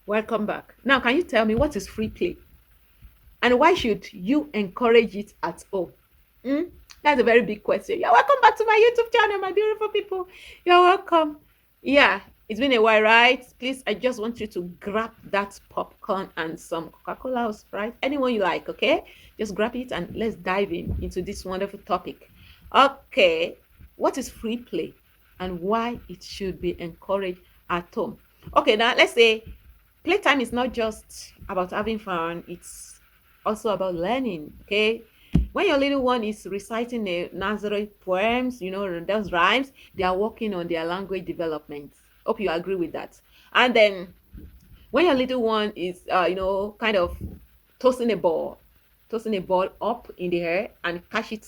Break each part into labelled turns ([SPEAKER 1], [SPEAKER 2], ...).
[SPEAKER 1] Welcome back. Now, can you tell me what is free play and why should you encourage it at home? Hmm? That's a very big question. You're welcome back to my YouTube channel, my beautiful people. You're welcome. Yeah, it's been a while, right? Please, I just want you to grab that popcorn and some Coca-Cola or Sprite, anyone you like, okay? Just grab it and let's dive into this wonderful topic. Okay, what is free play and why it should be encouraged at home? Okay, now let's say playtime is not just about having fun, it's also about learning. Okay, when your little one is reciting a nursery poems, those rhymes, they are working on their language development. Hope you agree with that. And then when your little one is kind of tossing a ball tossing a ball up in the air and catch it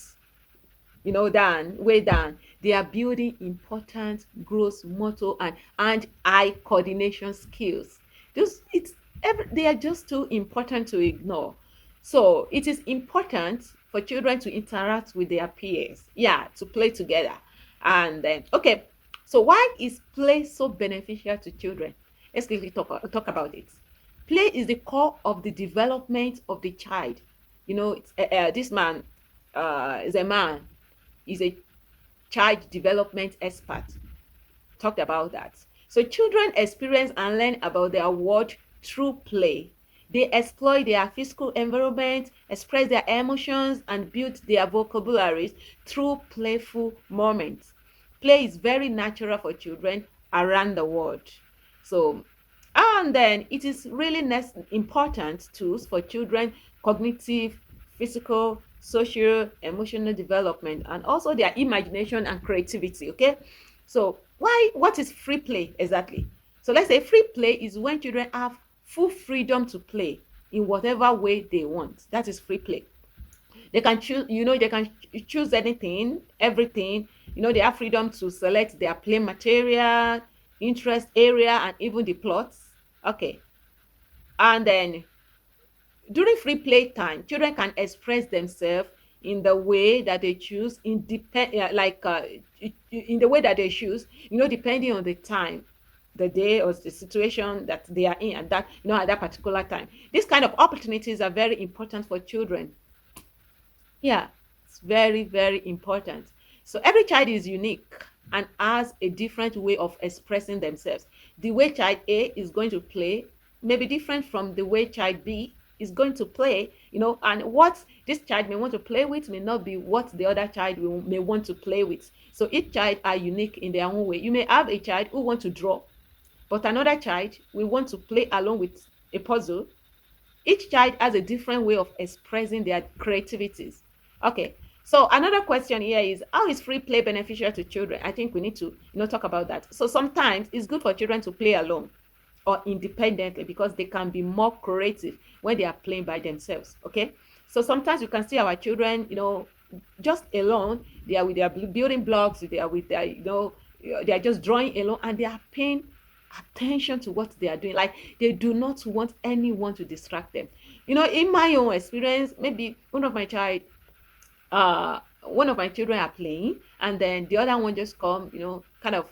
[SPEAKER 1] down, way down. They are building important gross motor and eye coordination skills. They are just too important to ignore. So it is important for children to interact with their peers, yeah, to play together. And then, okay, so why is play so beneficial to children? Let's quickly talk about it. Play is the core of the development of the child. This man is a man, is a child development expert, talked about that. So children experience and learn about their world through play. They explore their physical environment, express their emotions, and build their vocabularies through playful moments. Play is very natural for children around the world. So, and then it is really important tools for children cognitive, physical, social, emotional development, and also their imagination and creativity. Okay, so what is free play exactly? So let's say free play is when children have full freedom to play in whatever way they want. That is free play. They can choose, they can choose anything, everything. They have freedom to select their play material, interest area, and even the plots. Okay, and then during free play time, children can express themselves in the way that they choose, in the way that they choose, depending on the time, the day or the situation that they are in at that particular time. These kind of opportunities are very important for children. Yeah, it's very, very important. So every child is unique and has a different way of expressing themselves. The way child A is going to play may be different from the way child B is going to play, and what this child may want to play with may not be what the other child may want to play with. So each child are unique in their own way. You may have a child who want to draw, but another child will want to play along with a puzzle. Each child has a different way of expressing their creativities. Okay, so another question here is, how is free play beneficial to children? I think we need to talk about that. So sometimes it's good for children to play alone or independently because they can be more creative when they are playing by themselves. Okay, so sometimes you can see our children, just alone. They are with their building blocks, they are with their, they are just drawing alone, and they are paying attention to what they are doing. Like, they do not want anyone to distract them. In my own experience, maybe one of my children are playing, and then the other one just come, kind of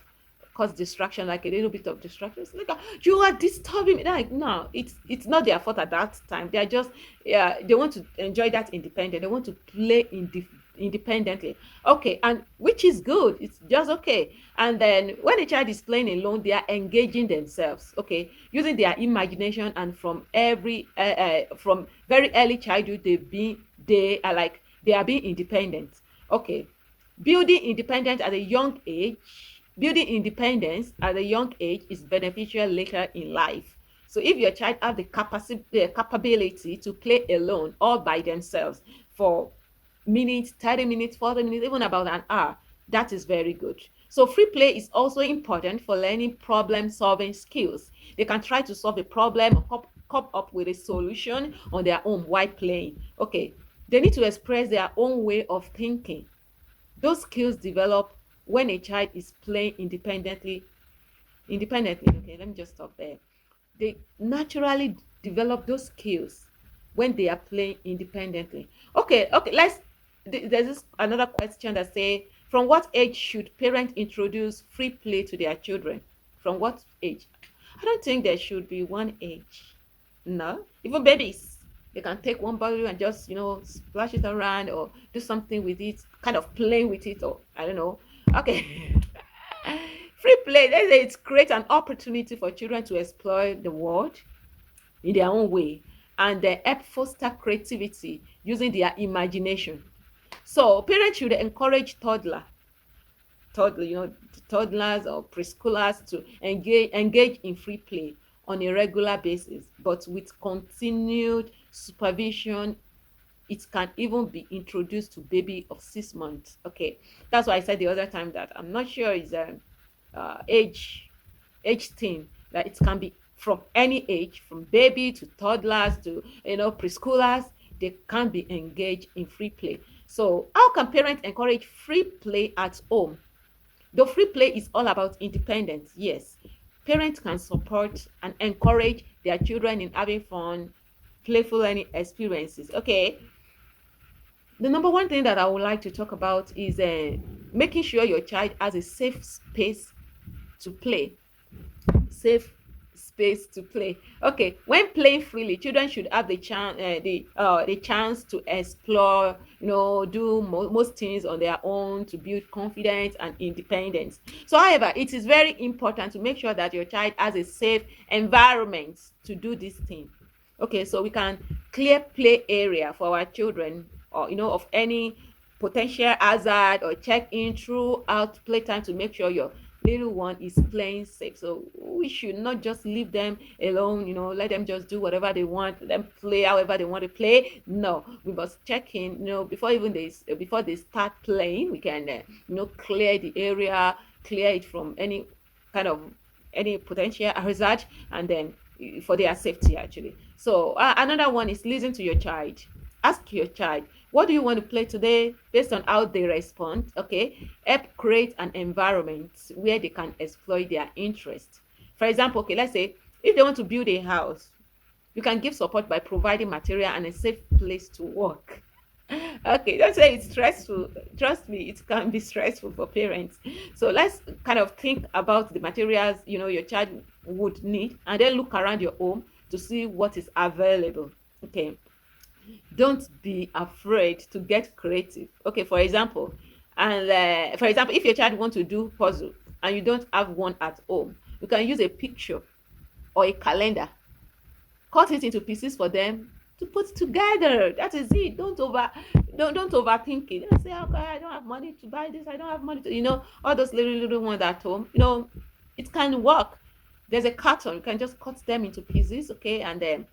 [SPEAKER 1] cause distraction, like a little bit of distraction. It's like, you are disturbing me. Like, no, it's not their fault at that time. They are just, yeah, they want to enjoy that independent. They want to play independently. Okay, and which is good. It's just okay. And then when a child is playing alone, they are engaging themselves. Okay, using their imagination, and from very early childhood, they are being independent. Okay, building independence at a young age building independence at a young age is beneficial later in life. So if your child have the capability to play alone or by themselves for minutes, 30 minutes, 40 minutes, even about an hour, that is very good. So free play is also important for learning problem solving skills. They can try to solve a problem or come up with a solution on their own while playing. Okay, they need to express their own way of thinking. Those skills develop when a child is playing independently. Okay, let me just stop there. They naturally develop those skills when they are playing independently. Okay, there's this another question that say, from what age should parents introduce free play to their children? From what age? I don't think there should be one age. No, even babies, they can take one bottle and just splash it around or do something with it, kind of playing with it, or I don't know. Okay. Free play, let's say it creates an opportunity for children to explore the world in their own way, and they help foster creativity using their imagination. So parents should encourage toddlers or preschoolers to engage in free play on a regular basis, but with continued supervision. It can even be introduced to baby of 6 months. Okay, that's why I said the other time that I'm not sure is age thing, that it can be from any age, from baby to toddlers to preschoolers. They can be engaged in free play. So how can parents encourage free play at home? Though free play is all about independence, yes, parents can support and encourage their children in having fun, playful learning experiences. Okay, the number one thing that I would like to talk about is making sure your child has a safe space to play. Safe space to play. Okay, when playing freely, children should have the chance to explore, do most things on their own to build confidence and independence. So however, it is very important to make sure that your child has a safe environment to do this thing. Okay, so we can clear play area for our children, or of any potential hazard, or check in throughout playtime to make sure your little one is playing safe. So we should not just leave them alone, let them just do whatever they want, let them play however they want to play. No, we must check in, before they start playing. We can clear the area, clear it from kind of any potential hazard, and then for their safety actually. So another one is listen to your child. Ask your child, what do you want to play today? Based on how they respond. Okay, help create an environment where they can exploit their interest. For example, okay, let's say if they want to build a house, you can give support by providing material and a safe place to work. Okay, don't say it's stressful. Trust me, it can be stressful for parents. So let's kind of think about the materials your child would need, and then look around your home to see what is available. Okay, don't be afraid to get creative. Okay, for example, if your child wants to do puzzle and you don't have one at home, you can use a picture or a calendar, cut it into pieces for them to put together. That is it. Don't overthink it. Don't say, okay, I don't have money to buy this, I don't have money to, all those little ones at home. It can work. There's a carton, you can just cut them into pieces, okay, and then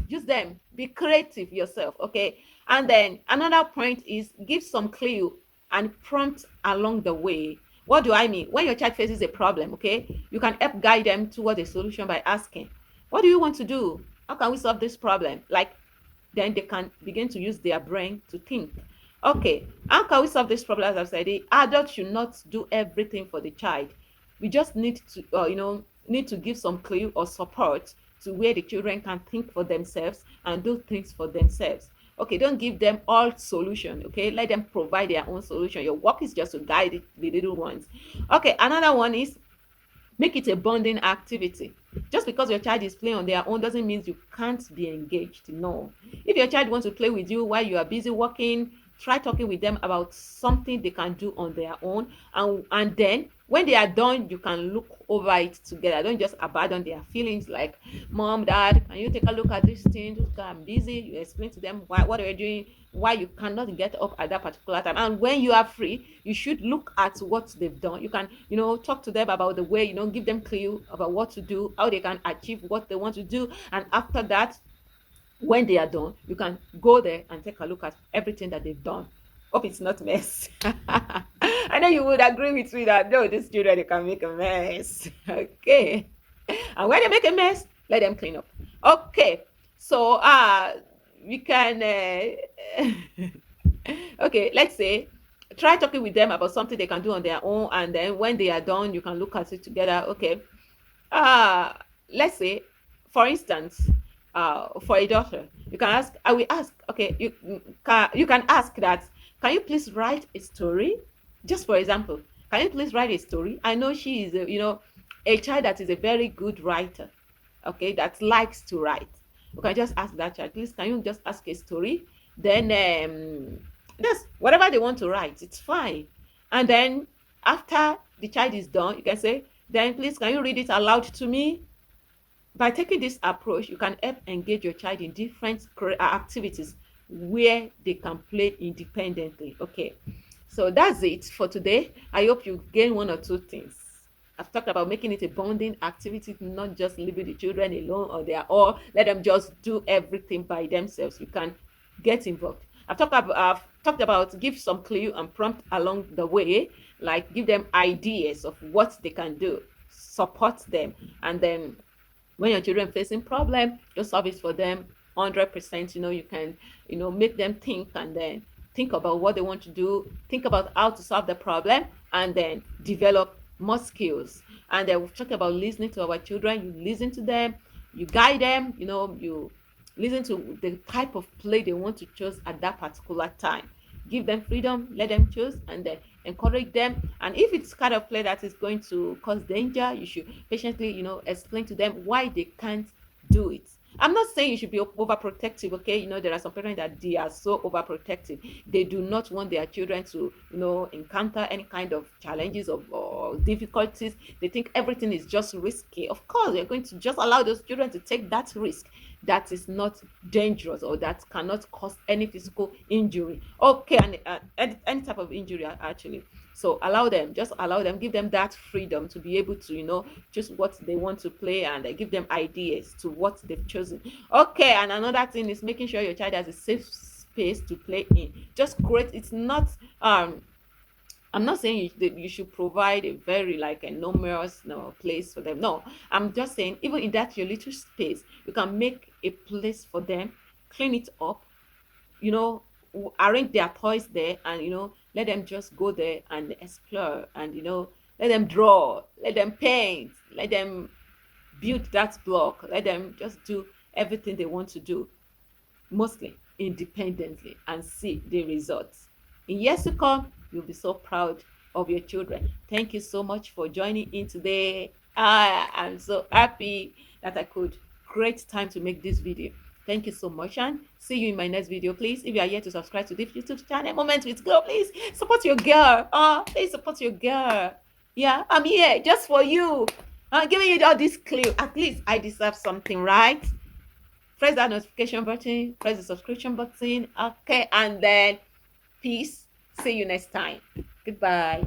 [SPEAKER 1] use them. Be creative yourself, okay. And then another point is give some clue and prompt along the way. What do I mean? When your child faces a problem, okay, you can help guide them toward a solution by asking, what do you want to do? How can we solve this problem? Like, then they can begin to use their brain to think. Okay, how can we solve this problem? As I've said, the adult should not do everything for the child. We just need to give some clue or support to where the children can think for themselves and do things for themselves. Okay, don't give them all solution. Okay, let them provide their own solution. Your work is just to guide the little ones. Okay, another one is make it a bonding activity. Just because your child is playing on their own doesn't mean you can't be engaged. No, if your child wants to play with you while you are busy working, try talking with them about something they can do on their own, and then when they are done, you can look over it together. Don't just abandon their feelings like, mom, dad, can you take a look at this thing? Just, I'm busy. You explain to them what you're doing, why you cannot get up at that particular time, and when you are free, you should look at what they've done. You can talk to them about the way, give them clue about what to do, how they can achieve what they want to do, and after that, when they are done, you can go there and take a look at everything that they've done. Hope it's not mess. I know you would agree with me that no, these children, they can make a mess. Okay, and when they make a mess, let them clean up. Okay, so we can okay, let's say try talking with them about something they can do on their own, and then when they are done, you can look at it together. Okay, uh let's say, for instance, for a daughter, you can ask I will ask, okay, you can ask that, can you please write a story? Just for example, can you please write a story? I know she is A child that is a very good writer, okay, that likes to write, you can just ask that child, please can you just ask a story, then just whatever they want to write, it's fine. And then after the child is done, you can say, then please can you read it aloud to me. By taking this approach, you can help engage your child in different activities where they can play independently. Okay, so that's it for today. I hope you gain one or two things. I've talked about making it a bonding activity, not just leaving the children alone or they are all let them just do everything by themselves. You can get involved. I've talked about give some clue and prompt along the way, like give them ideas of what they can do, support them, and then when your children facing problem, just solve it for them 100%. You can make them think, and then think about what they want to do, think about how to solve the problem, and then develop more skills. And then we've talked about listening to our children. You listen to them, you guide them, you listen to the type of play they want to choose at that particular time. Give them freedom, let them choose, and then encourage them. And if it's kind of play that is going to cause danger, you should patiently explain to them why they can't do it. I'm not saying you should be overprotective, okay? There are some parents that they are so overprotective. They do not want their children to encounter any kind of challenges or difficulties. They think everything is just risky. Of course, you're going to just allow those children to take that risk that is not dangerous or that cannot cause any physical injury, okay, and any type of injury actually. So just allow them, give them that freedom to be able to choose what they want to play, and give them ideas to what they've chosen. Okay, and another thing is making sure your child has a safe space to play in. Just create, it's not I'm not saying that you should provide a very like a numerous place for them. No, I'm just saying even in that your little space, you can make a place for them, clean it up, you know, arrange their toys there, and let them just go there and explore, and let them draw, let them paint, let them build that block, let them just do everything they want to do, mostly independently, and see the results. In years to come, you'll be so proud of your children. Thank you so much for joining in today. I'm so happy that I could create time to make this video. Thank you so much, and see you in my next video. Please, if you are yet to subscribe to this YouTube channel, Moment with Glow, please support your girl. Please support your girl. Yeah, I'm here just for you. I'm giving you all this clue. At least I deserve something, right? Press that notification button, press the subscription button, okay, and then peace. See you next time. Goodbye.